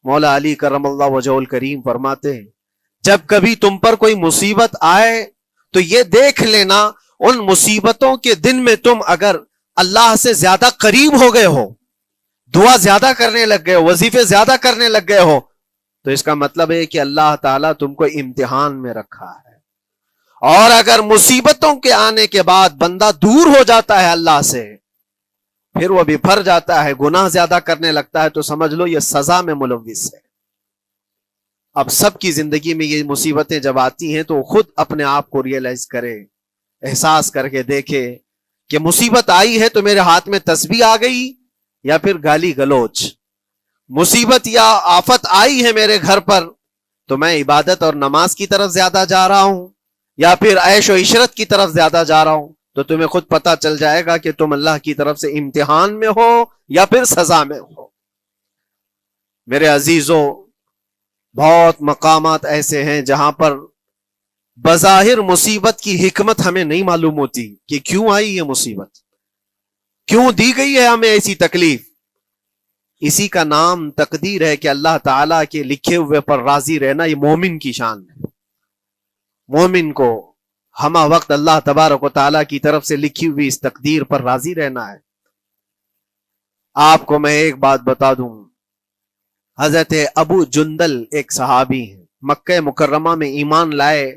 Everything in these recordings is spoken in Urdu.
مولا علی کرم اللہ وجہ الکریم فرماتے ہیں جب کبھی تم پر کوئی مصیبت آئے تو یہ دیکھ لینا ان مصیبتوں کے دن میں تم اگر اللہ سے زیادہ قریب ہو گئے ہو، دعا زیادہ کرنے لگ گئے ہو، وظیفے زیادہ کرنے لگ گئے ہو، تو اس کا مطلب ہے کہ اللہ تعالیٰ تم کو امتحان میں رکھا ہے۔ اور اگر مصیبتوں کے آنے کے بعد بندہ دور ہو جاتا ہے اللہ سے، پھر وہ بپھر جاتا ہے، گناہ زیادہ کرنے لگتا ہے، تو سمجھ لو یہ سزا میں ملوث ہے۔ اب سب کی زندگی میں یہ مصیبتیں جب آتی ہیں تو خود اپنے آپ کو ریئلائز کرے، احساس کر کے دیکھے کہ مصیبت آئی ہے تو میرے ہاتھ میں تسبیح آ گئی یا پھر گالی گلوچ، مصیبت یا آفت آئی ہے میرے گھر پر تو میں عبادت اور نماز کی طرف زیادہ جا رہا ہوں یا پھر عیش و عشرت کی طرف زیادہ جا رہا ہوں، تو تمہیں خود پتا چل جائے گا کہ تم اللہ کی طرف سے امتحان میں ہو یا پھر سزا میں ہو۔ میرے عزیزوں، بہت مقامات ایسے ہیں جہاں پر بظاہر مصیبت کی حکمت ہمیں نہیں معلوم ہوتی کہ کیوں آئی یہ مصیبت، کیوں دی گئی ہے ہمیں ایسی تکلیف۔ اسی کا نام تقدیر ہے کہ اللہ تعالیٰ کے لکھے ہوئے پر راضی رہنا یہ مومن کی شان ہے۔ مومن کو ہمہ وقت اللہ تبارک و تعالیٰ کی طرف سے لکھی ہوئی اس تقدیر پر راضی رہنا ہے۔ آپ کو میں ایک بات بتا دوں، حضرت ابو جندل ایک صحابی ہیں، مکہ مکرمہ میں ایمان لائے،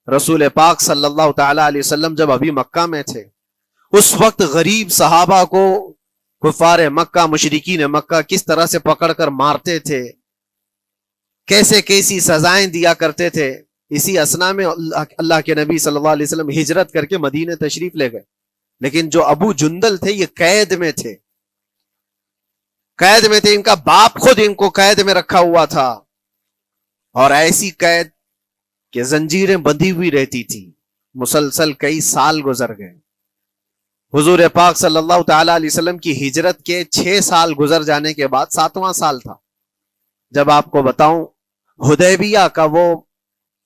رسول پاک صلی اللہ تعالی علیہ وسلم جب ابھی مکہ میں تھے، اس وقت غریب صحابہ کو کفار مکہ، مشرکین مکہ کس طرح سے پکڑ کر مارتے تھے، کیسے کیسی سزائیں دیا کرتے تھے۔ اسی اسنا میں اللہ کے نبی صلی اللہ علیہ وسلم ہجرت کر کے مدینے تشریف لے گئے، لیکن جو ابو جندل تھے یہ قید میں تھے، قید میں تھے، ان کا باپ خود ان کو قید میں رکھا ہوا تھا، اور ایسی قید کہ زنجیریں بندھی ہوئی رہتی تھی، مسلسل کئی سال گزر گئے۔ حضور پاک صلی اللہ تعالی علیہ وسلم کی ہجرت کے 6 سال گزر جانے کے بعد 7واں سال تھا جب آپ کو بتاؤں حدیبیہ کا وہ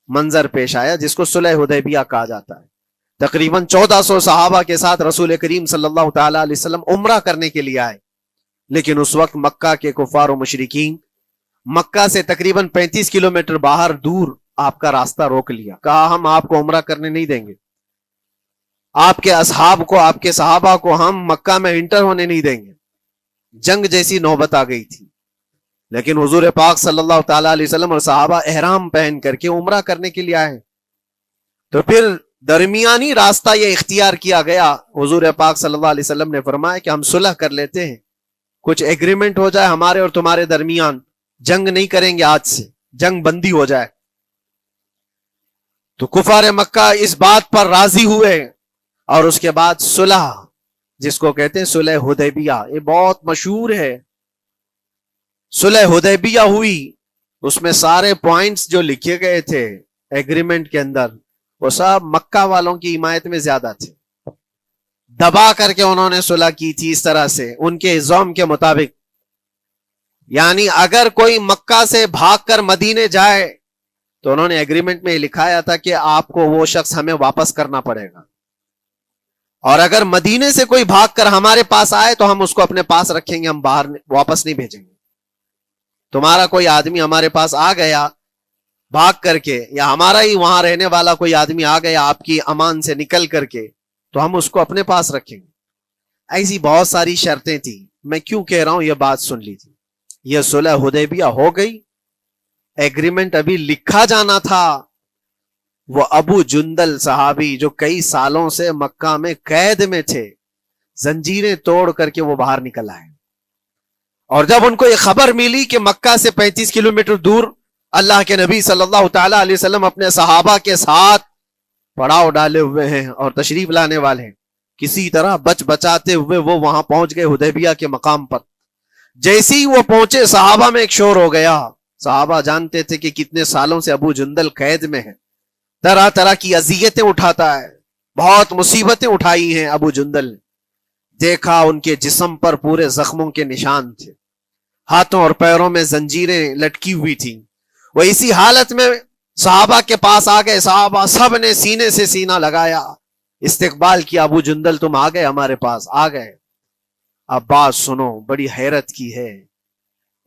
منظر پیش آیا جس کو صلح حدیبیہ کہا جاتا ہے۔ تقریباً 1400 صحابہ کے ساتھ رسول کریم صلی اللہ تعالی علیہ وسلم عمرہ کرنے کے لیے آئے، لیکن اس وقت مکہ کے کفار و مشرکین مکہ سے تقریباً 35 کلومیٹر باہر دور آپ کا راستہ روک لیا، کہا ہم آپ کو عمرہ کرنے نہیں دیں گے، آپ کے اصحاب کو، آپ کے صحابہ کو ہم مکہ میں انٹر ہونے نہیں دیں گے۔ جنگ جیسی نوبت آ گئی تھی، لیکن حضور پاک صلی اللہ تعالی علیہ وسلم اور صحابہ احرام پہن کر کے عمرہ کرنے کے لیے آئے، تو پھر درمیانی راستہ یہ اختیار کیا گیا۔ حضور پاک صلی اللہ علیہ وسلم نے فرمایا کہ ہم صلح کر لیتے ہیں، کچھ ایگریمنٹ ہو جائے ہمارے اور تمہارے درمیان، جنگ نہیں کریں گے، آج سے جنگ بندی ہو جائے۔ تو کفار مکہ اس بات پر راضی ہوئے، اور اس کے بعد صلح، جس کو کہتے ہیں صلح حدیبیہ، یہ بہت مشہور ہے۔ صلح حدیبیہ ہوئی، اس میں سارے پوائنٹس جو لکھے گئے تھے ایگریمنٹ کے اندر وہ سب مکہ والوں کی حمایت میں زیادہ تھے، دبا کر کے انہوں نے صلح کی تھی اس طرح سے ان کے الزام کے مطابق، یعنی اگر کوئی مکہ سے بھاگ کر مدینے جائے تو انہوں نے ایگریمنٹ میں لکھایا تھا کہ آپ کو وہ شخص ہمیں واپس کرنا پڑے گا، اور اگر مدینے سے کوئی بھاگ کر ہمارے پاس آئے تو ہم اس کو اپنے پاس رکھیں گے، ہم باہر واپس نہیں بھیجیں گے۔ تمہارا کوئی آدمی ہمارے پاس آ گیا بھاگ کر کے، یا ہمارا ہی وہاں رہنے والا کوئی آدمی آ گیا آپ کی امان سے نکل کر کے، تو ہم اس کو اپنے پاس رکھیں گے۔ ایسی بہت ساری شرطیں تھیں، میں کیوں کہہ رہا ہوں یہ بات سن لیجیے۔ یہ صلح حدیبیہ ہو گئی، ایگریمنٹ ابھی لکھا جانا تھا، وہ ابو جندل صحابی جو کئی سالوں سے مکہ میں قید میں تھے، زنجیریں توڑ کر کے وہ باہر نکل آئے، اور جب ان کو یہ خبر ملی کہ مکہ سے 35 کلومیٹر دور اللہ کے نبی صلی اللہ تعالی علیہ وسلم اپنے صحابہ کے ساتھ پڑاؤ ڈالے ہوئے ہیں اور تشریف لانے والے ہیں، کسی طرح بچ بچاتے ہوئے وہ وہاں پہنچ گئے حدیبیہ کے مقام پر۔ جیسے ہی وہ پہنچے صحابہ میں ایک شور ہو گیا، صحابہ جانتے تھے کہ کتنے سالوں سے ابو جندل قید میں ہے، طرح طرح کی اذیتیں اٹھاتا ہے، بہت مصیبتیں اٹھائی ہیں ابو جندل۔ دیکھا ان کے جسم پر پورے زخموں کے نشان تھے، ہاتھوں اور پیروں میں زنجیریں لٹکی ہوئی تھیں۔ وہ اسی حالت میں صحابہ کے پاس آ گئے، صحابہ سب نے سینے سے سینہ لگایا، استقبال کیا، ابو جندل تم آ گئے ہمارے پاس، آ گئے۔ اب بات سنو، بڑی حیرت کی ہے۔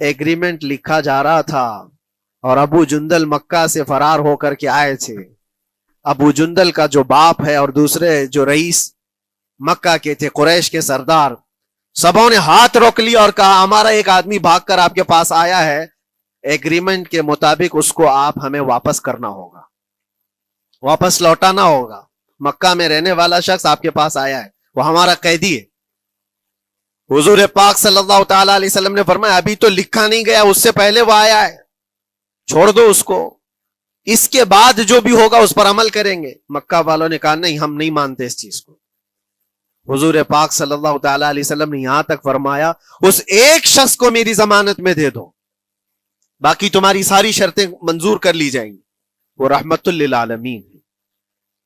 ایگریمنٹ لکھا جا رہا تھا اور ابو جندل مکہ سے فرار ہو کر کے آئے تھے. ابو جندل کا جو باپ ہے اور دوسرے جو رئیس مکہ کے تھے، قریش کے سردار، سبوں نے ہاتھ روک لیا اور کہا ہمارا ایک آدمی بھاگ کر آپ کے پاس آیا ہے، ایگریمنٹ کے مطابق اس کو آپ ہمیں واپس کرنا ہوگا، واپس لوٹانا ہوگا. مکہ میں رہنے والا شخص آپ کے پاس آیا ہے، وہ ہمارا قیدی ہے. حضور پاک صلی اللہ تعالی علیہ وسلم نے فرمایا ابھی تو لکھا نہیں گیا، اس سے پہلے وہ آیا ہے، چھوڑ دو اس کو، اس کے بعد جو بھی ہوگا اس پر عمل کریں گے. مکہ والوں نے کہا نہیں، ہم نہیں مانتے اس چیز کو. حضور پاک صلی اللہ تعالی علیہ وسلم نے یہاں تک فرمایا اس ایک شخص کو میری ضمانت میں دے دو، باقی تمہاری ساری شرطیں منظور کر لی جائیں گی. وہ رحمت للعالمین.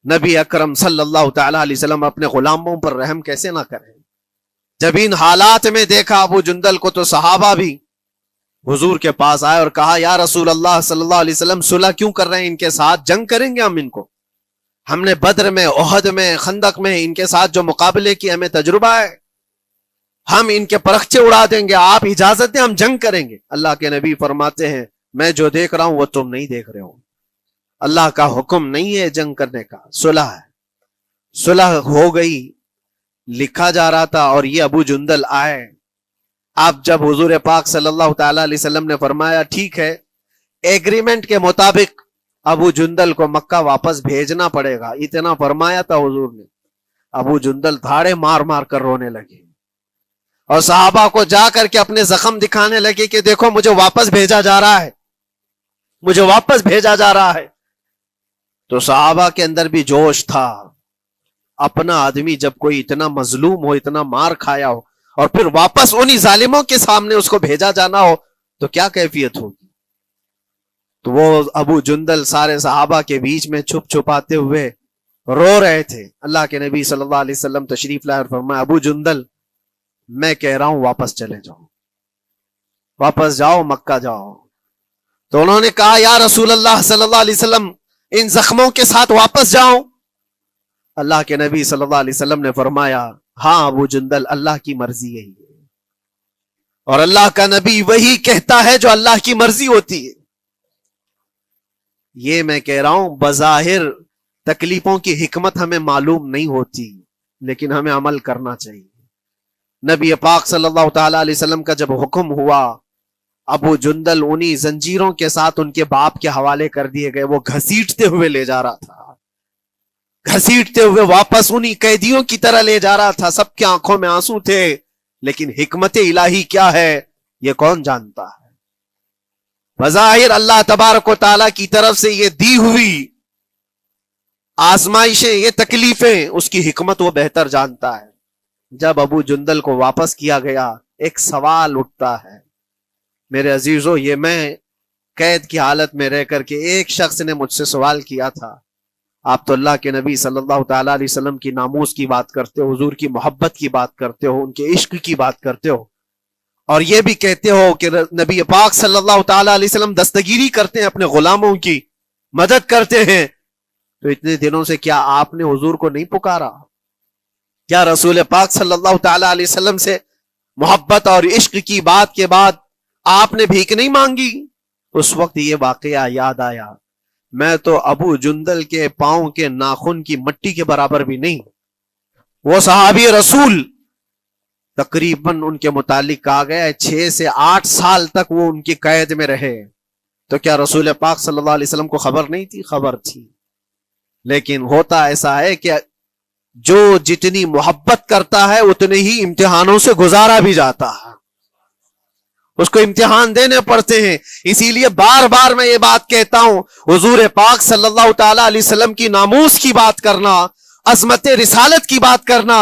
نبی اکرم صلی اللہ تعالی علیہ وسلم اپنے غلاموں پر رحم کیسے نہ کریں. جب ان حالات میں دیکھا ابو جندل کو تو صحابہ بھی حضور کے پاس آئے اور کہا یا رسول اللہ صلی اللہ علیہ وسلم صلح کیوں کر رہے ہیں، ان کے ساتھ جنگ کریں گے ہم ان کو، ہم نے بدر میں، احد میں، خندق میں ان کے ساتھ جو مقابلے کی ہمیں تجربہ ہے، ہم ان کے پرخچے اڑا دیں گے، آپ اجازت دیں ہم جنگ کریں گے. اللہ کے نبی فرماتے ہیں میں جو دیکھ رہا ہوں وہ تم نہیں دیکھ رہے ہو. اللہ کا حکم نہیں ہے جنگ کرنے کا، صلح ہے. صلح ہو گئی، لکھا جا رہا تھا اور یہ ابو جندل آئے. آپ جب حضور پاک صلی اللہ تعالی علیہ وسلم نے فرمایا ٹھیک ہے ایگریمنٹ کے مطابق ابو جندل کو مکہ واپس بھیجنا پڑے گا، اتنا فرمایا تھا حضور نے، ابو جندل دھاڑے مار مار کر رونے لگے اور صحابہ کو جا کر کے اپنے زخم دکھانے لگے کہ دیکھو مجھے واپس بھیجا جا رہا ہے، مجھے واپس بھیجا جا رہا ہے. تو صحابہ کے اندر بھی جوش تھا. اپنا آدمی جب کوئی اتنا مظلوم ہو، اتنا مار کھایا ہو اور پھر واپس انہی ظالموں کے سامنے اس کو بھیجا جانا ہو تو کیا کیفیت ہوگی. تو وہ ابو جندل سارے صحابہ کے بیچ میں چھپ چھپاتے ہوئے رو رہے تھے. اللہ کے نبی صلی اللہ علیہ وسلم تشریف لائے اور فرمایا ابو جندل میں کہہ رہا ہوں واپس چلے جاؤ، واپس جاؤ، مکہ جاؤ. تو انہوں نے کہا یا رسول اللہ صلی اللہ علیہ وسلم ان زخموں کے ساتھ واپس جاؤں. اللہ کے نبی صلی اللہ علیہ وسلم نے فرمایا ہاں ابو جندل اللہ کی مرضی یہی ہے، اور اللہ کا نبی وہی کہتا ہے جو اللہ کی مرضی ہوتی ہے. یہ میں کہہ رہا ہوں بظاہر تکلیفوں کی حکمت ہمیں معلوم نہیں ہوتی، لیکن ہمیں عمل کرنا چاہیے. نبی پاک صلی اللہ تعالی علیہ وسلم کا جب حکم ہوا ابو جندل انہی زنجیروں کے ساتھ ان کے باپ کے حوالے کر دیے گئے. وہ گھسیٹتے ہوئے لے جا رہا تھا، گھسیٹتے ہوئے واپس انہی قیدیوں کی طرح لے جا رہا تھا. سب کی آنکھوں میں آنسو تھے، لیکن حکمت الہی کیا ہے یہ کون جانتا ہے. بظاہر اللہ تبارک و تعالیٰ کی طرف سے یہ دی ہوئی آزمائشیں، یہ تکلیفیں، اس کی حکمت وہ بہتر جانتا ہے. جب ابو جندل کو واپس کیا گیا ایک سوال اٹھتا ہے میرے عزیزو. یہ میں قید کی حالت میں رہ کر کے ایک شخص نے مجھ سے سوال کیا تھا آپ تو اللہ کے نبی صلی اللہ تعالی علیہ وسلم کی ناموس کی بات کرتے ہو، حضور کی محبت کی بات کرتے ہو، ان کے عشق کی بات کرتے ہو، اور یہ بھی کہتے ہو کہ نبی پاک صلی اللہ تعالی علیہ وسلم دستگیری کرتے ہیں، اپنے غلاموں کی مدد کرتے ہیں، تو اتنے دنوں سے کیا آپ نے حضور کو نہیں پکارا؟ کیا رسول پاک صلی اللہ تعالی علیہ وسلم سے محبت اور عشق کی بات کے بعد آپ نے بھیک نہیں مانگی؟ اس وقت یہ واقعہ یاد آیا، میں تو ابو جندل کے پاؤں کے ناخن کی مٹی کے برابر بھی نہیں. وہ صحابی رسول تقریباً ان کے متعلق کہا گیا ہے 6 سے 8 سال تک وہ ان کی قید میں رہے. تو کیا رسول پاک صلی اللہ علیہ وسلم کو خبر نہیں تھی؟ خبر تھی. لیکن ہوتا ایسا ہے کہ جو جتنی محبت کرتا ہے اتنے ہی امتحانوں سے گزارا بھی جاتا ہے، اس کو امتحان دینے پڑتے ہیں. اسی لیے بار بار میں یہ بات کہتا ہوں، حضور پاک صلی اللہ تعالی علیہ وسلم کی ناموس کی بات کرنا، عظمت رسالت کی بات کرنا،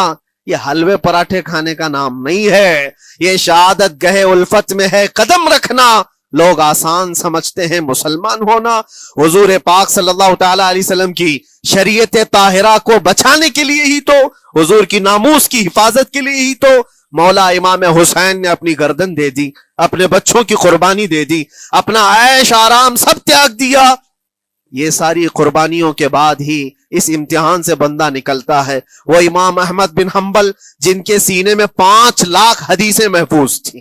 یہ حلوے پراٹھے کھانے کا نام نہیں ہے. یہ شہادت گہے الفت میں ہے قدم رکھنا. لوگ آسان سمجھتے ہیں مسلمان ہونا. حضور پاک صلی اللہ تعالی علیہ وسلم کی شریعت طاہرہ کو بچانے کے لیے ہی تو، حضور کی ناموس کی حفاظت کے لیے ہی تو مولا امام حسین نے اپنی گردن دے دی، اپنے بچوں کی قربانی دے دی، اپنا عیش آرام سب تیاگ دیا. یہ ساری قربانیوں کے بعد ہی اس امتحان سے بندہ نکلتا ہے. وہ امام احمد بن حنبل جن کے سینے میں 5 لاکھ حدیثیں محفوظ تھیں،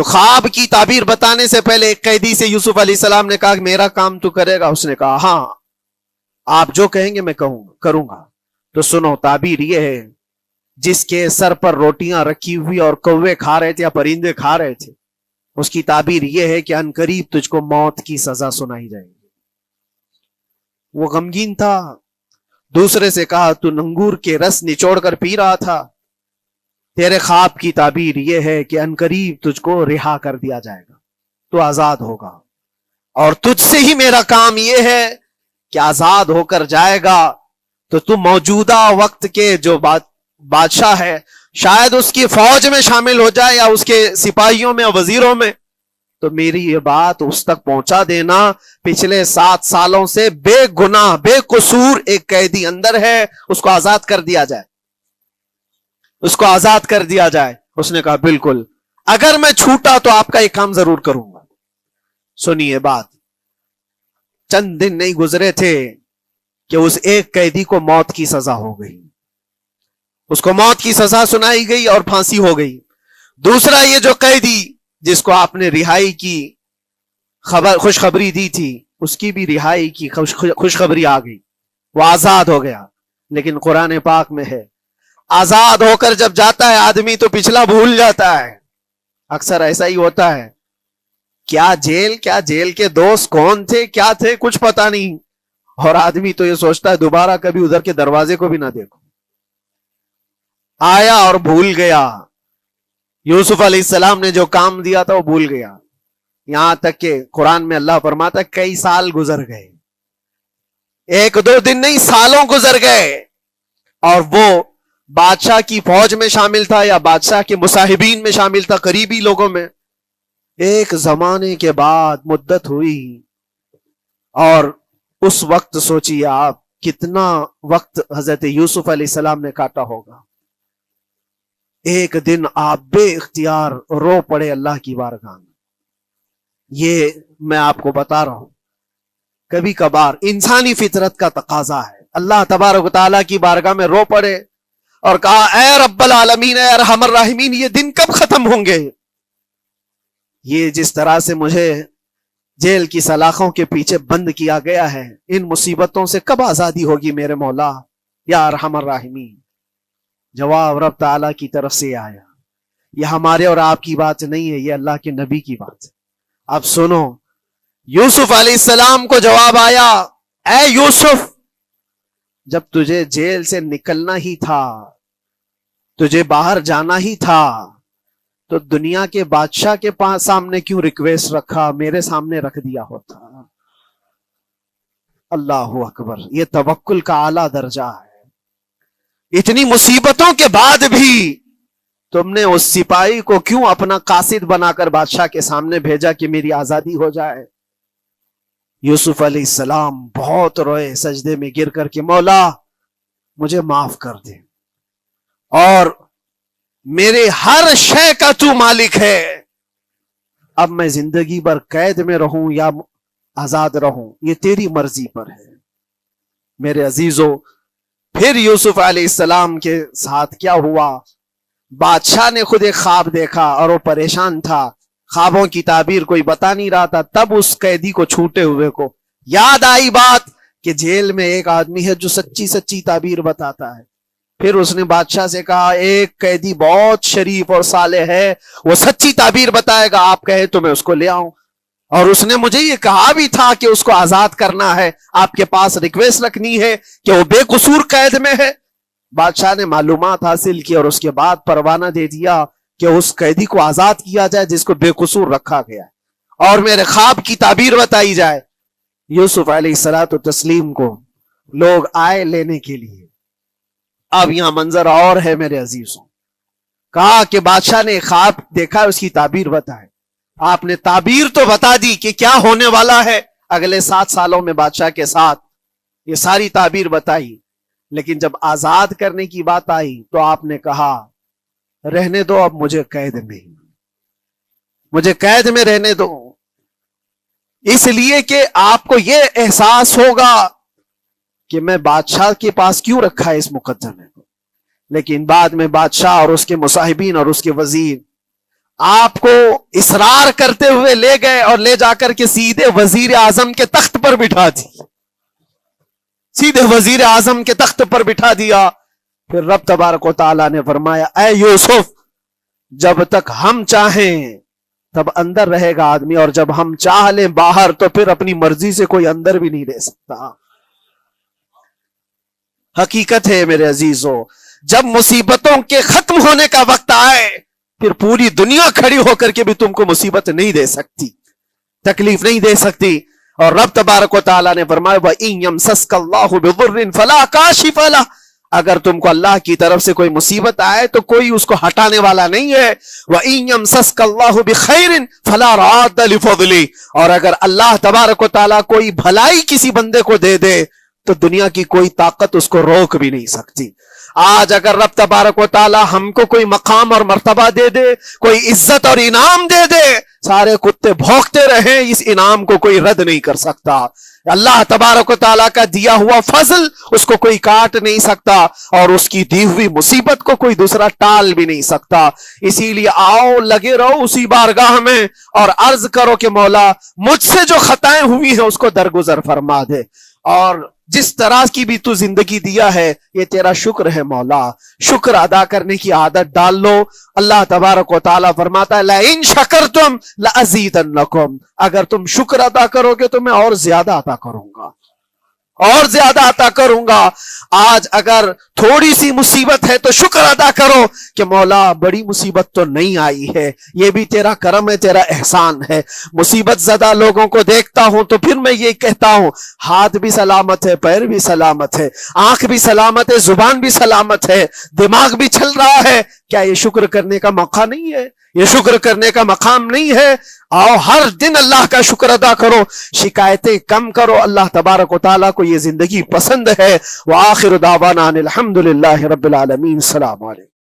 تو خواب کی تعبیر بتانے سے پہلے ایک قیدی سے یوسف علیہ السلام نے کہا کہ میرا کام تو کرے گا؟ اس نے کہا ہاں، آپ جو کہیں گے میں کروں گا۔ تو سنو، تعبیر یہ ہے، جس کے سر پر روٹیاں رکھی ہوئی اور کوے کھا رہے تھے یا پرندے کھا رہے تھے، اس کی تعبیر یہ ہے کہ عنقریب تجھ کو موت کی سزا سنائی جائے گی۔ وہ غمگین تھا، دوسرے سے کہا تو انگور کے رس نچوڑ کر پی رہا تھا، تیرے خواب کی تعبیر یہ ہے کہ عنقریب تجھ کو رہا کر دیا جائے گا، تو آزاد ہوگا، اور تجھ سے ہی میرا کام یہ ہے کہ آزاد ہو کر جائے گا تو تو موجودہ وقت کے جو بادشاہ ہے، شاید اس کی فوج میں شامل ہو جائے یا اس کے سپاہیوں میں یا وزیروں میں، تو میری یہ بات اس تک پہنچا دینا، پچھلے 7 سالوں سے بے گناہ بے قصور ایک قیدی اندر ہے، اس کو آزاد کر دیا جائے، اس کو آزاد کر دیا جائے۔ اس نے کہا بالکل، اگر میں چھوٹا تو آپ کا ایک کام ضرور کروں گا۔ سنیے بات، چند دن نہیں گزرے تھے کہ اس ایک قیدی کو موت کی سزا ہو گئی، اس کو موت کی سزا سنائی گئی اور پھانسی ہو گئی۔ دوسرا یہ جو قیدی جس کو آپ نے رہائی کی خوشخبری دی تھی، اس کی بھی رہائی کی خوشخبری آ گئی، وہ آزاد ہو گیا۔ لیکن قرآن پاک میں ہے، آزاد ہو کر جب جاتا ہے آدمی تو پچھلا بھول جاتا ہے۔ اکثر ایسا ہی ہوتا ہے، کیا جیل کے دوست کون تھے کیا تھے کچھ پتا نہیں، اور آدمی تو یہ سوچتا ہے دوبارہ کبھی ادھر کے دروازے کو بھی نہ دیکھو، آیا اور بھول گیا۔ یوسف علیہ السلام نے جو کام دیا تھا وہ بھول گیا، یہاں تک کہ قرآن میں اللہ فرماتا ہے کئی سال گزر گئے، 1-2 دن نہیں، سالوں گزر گئے، اور وہ بادشاہ کی فوج میں شامل تھا یا بادشاہ کے مصاحبین میں شامل تھا، قریبی لوگوں میں۔ ایک زمانے کے بعد مدت ہوئی، اور اس وقت سوچیے آپ کتنا وقت حضرت یوسف علیہ السلام نے کاٹا ہوگا۔ ایک دن آپ بے اختیار رو پڑے اللہ کی بارگاہ میں۔ یہ میں آپ کو بتا رہا ہوں، کبھی کبھار انسانی فطرت کا تقاضا ہے، اللہ تبارک و تعالیٰ کی بارگاہ میں رو پڑے اور کہا اے رب العالمین، اے ارحم الراحمین، یہ دن کب ختم ہوں گے؟ یہ جس طرح سے مجھے جیل کی سلاخوں کے پیچھے بند کیا گیا ہے، ان مصیبتوں سے کب آزادی ہوگی میرے مولا یا ارحم الراحمین؟ جواب رب تعالیٰ کی طرف سے آیا، یہ ہمارے اور آپ کی بات نہیں ہے، یہ اللہ کے نبی کی بات ہے۔ اب سنو، یوسف علیہ السلام کو جواب آیا، اے یوسف، جب تجھے جیل سے نکلنا ہی تھا، تجھے باہر جانا ہی تھا، تو دنیا کے بادشاہ کے پاس سامنے کیوں ریکویسٹ رکھا، میرے سامنے رکھ دیا ہوتا۔ اللہ اکبر، یہ توکل کا اعلیٰ درجہ ہے۔ اتنی مصیبتوں کے بعد بھی تم نے اس سپاہی کو کیوں اپنا قاصد بنا کر بادشاہ کے سامنے بھیجا کہ میری آزادی ہو جائے؟ یوسف علیہ السلام بہت روئے سجدے میں گر کر کے، مولا مجھے معاف کر دے، اور میرے ہر شے کا تو مالک ہے، اب میں زندگی بھر قید میں رہوں یا آزاد رہوں یہ تیری مرضی پر ہے۔ میرے عزیزو، پھر یوسف علیہ السلام کے ساتھ کیا ہوا؟ بادشاہ نے خود ایک خواب دیکھا اور وہ پریشان تھا، خوابوں کی تعبیر کوئی بتا نہیں رہا تھا۔ تب اس قیدی کو چھوٹے ہوئے کو یاد آئی بات کہ جیل میں ایک آدمی ہے جو سچی سچی تعبیر بتاتا ہے۔ پھر اس نے بادشاہ سے کہا ایک قیدی بہت شریف اور صالح ہے، وہ سچی تعبیر بتائے گا، آپ کہے تو میں اس کو لے آؤں۔ اور اس نے مجھے یہ کہا بھی تھا کہ اس کو آزاد کرنا ہے، آپ کے پاس ریکویسٹ رکھنی ہے کہ وہ بے قصور قید میں ہے۔ بادشاہ نے معلومات حاصل کی اور اس کے بعد پروانہ دے دیا کہ اس قیدی کو آزاد کیا جائے جس کو بے قصور رکھا گیا ہے، اور میرے خواب کی تعبیر بتائی جائے۔ یوسف علیہ الصلوۃ والتسلیم کو لوگ آئے لینے کے لیے۔ اب یہاں منظر اور ہے میرے عزیزوں، کہا کہ بادشاہ نے خواب دیکھا، اس کی تعبیر بتائے۔ آپ نے تعبیر تو بتا دی کہ کیا ہونے والا ہے اگلے 7 سالوں میں بادشاہ کے ساتھ، یہ ساری تعبیر بتائی، لیکن جب آزاد کرنے کی بات آئی تو آپ نے کہا رہنے دو، اب مجھے قید میں رہنے دو، اس لیے کہ آپ کو یہ احساس ہوگا کہ میں بادشاہ کے پاس کیوں رکھا ہے اس مقدمے کو۔ لیکن بعد میں بادشاہ اور اس کے مصاحبین اور اس کے وزیر آپ کو اصرار کرتے ہوئے لے گئے اور لے جا کر کے سیدھے وزیر اعظم کے تخت پر بٹھا دی، سیدھے وزیر اعظم کے تخت پر بٹھا دیا. پھر رب تبارک و تعالیٰ نے فرمایا اے یوسف جب تک ہم چاہیں تب اندر رہے گا آدمی، اور جب ہم چاہ لیں باہر تو پھر اپنی مرضی سے کوئی اندر بھی نہیں رہ سکتا. حقیقت ہے میرے عزیزو، جب مصیبتوں کے ختم ہونے کا وقت آئے پھر پوری دنیا کھڑی ہو کر کے بھی تم کو مصیبت نہیں دے سکتی، تکلیف نہیں دے سکتی. اور رب تبارک و تعالیٰ نے فرمایا وَإِن يَمْسَسْكَ اللَّهُ بِضُرٍّ فَلَا كَاشِفَ لَهُ، اگر تم کو اللہ کی طرف سے کوئی مصیبت آئے تو کوئی اس کو ہٹانے والا نہیں ہے. وَإِن يَمْسَسْكَ اللَّهُ بِخَيْرٍ فَلَا رَادَّ لِفَضْلِهِ، اور اگر اللہ تبارک و تعالیٰ کوئی بھلائی کسی بندے کو دے دے تو دنیا کی کوئی طاقت اس کو روک بھی نہیں سکتی. آج اگر رب تبارک و تعالیٰ ہم کو کوئی مقام اور مرتبہ دے دے، کوئی عزت اور انعام دے دے، سارے کتے بھونکتے رہیں، اس انعام کو کوئی رد نہیں کر سکتا. اللہ تبارک و تعالیٰ کا دیا ہوا فضل اس کو کوئی کاٹ نہیں سکتا، اور اس کی دی ہوئی مصیبت کو کوئی دوسرا ٹال بھی نہیں سکتا. اسی لیے آؤ لگے رہو اسی بارگاہ میں اور عرض کرو کہ مولا مجھ سے جو خطائیں ہوئی ہیں اس کو درگزر فرما دے، اور جس طرح کی بھی تو زندگی دیا ہے یہ تیرا شکر ہے مولا. شکر ادا کرنے کی عادت ڈال لو. اللہ تبارک و تعالیٰ فرماتا ہے لَإِن شَكَرْتُمْ لَأَزِيدَنَّكُمْ، اگر تم شکر ادا کرو گے تو میں اور زیادہ عطا کروں گا، اور زیادہ عطا کروں گا. آج اگر تھوڑی سی مصیبت ہے تو شکر ادا کرو کہ مولا بڑی مصیبت تو نہیں آئی ہے، یہ بھی تیرا کرم ہے، تیرا احسان ہے. مصیبت زدہ لوگوں کو دیکھتا ہوں تو پھر میں یہ کہتا ہوں ہاتھ بھی سلامت ہے، پیر بھی سلامت ہے، آنکھ بھی سلامت ہے، زبان بھی سلامت ہے، دماغ بھی چل رہا ہے. کیا یہ شکر کرنے کا موقع نہیں ہے؟ یہ شکر کرنے کا مقام نہیں ہے؟ آؤ ہر دن اللہ کا شکر ادا کرو، شکایتیں کم کرو. اللہ تبارک و تعالیٰ کو یہ زندگی پسند ہے. وآخر دعوانا ان الحمد للہ رب العالمین. السلام علیکم.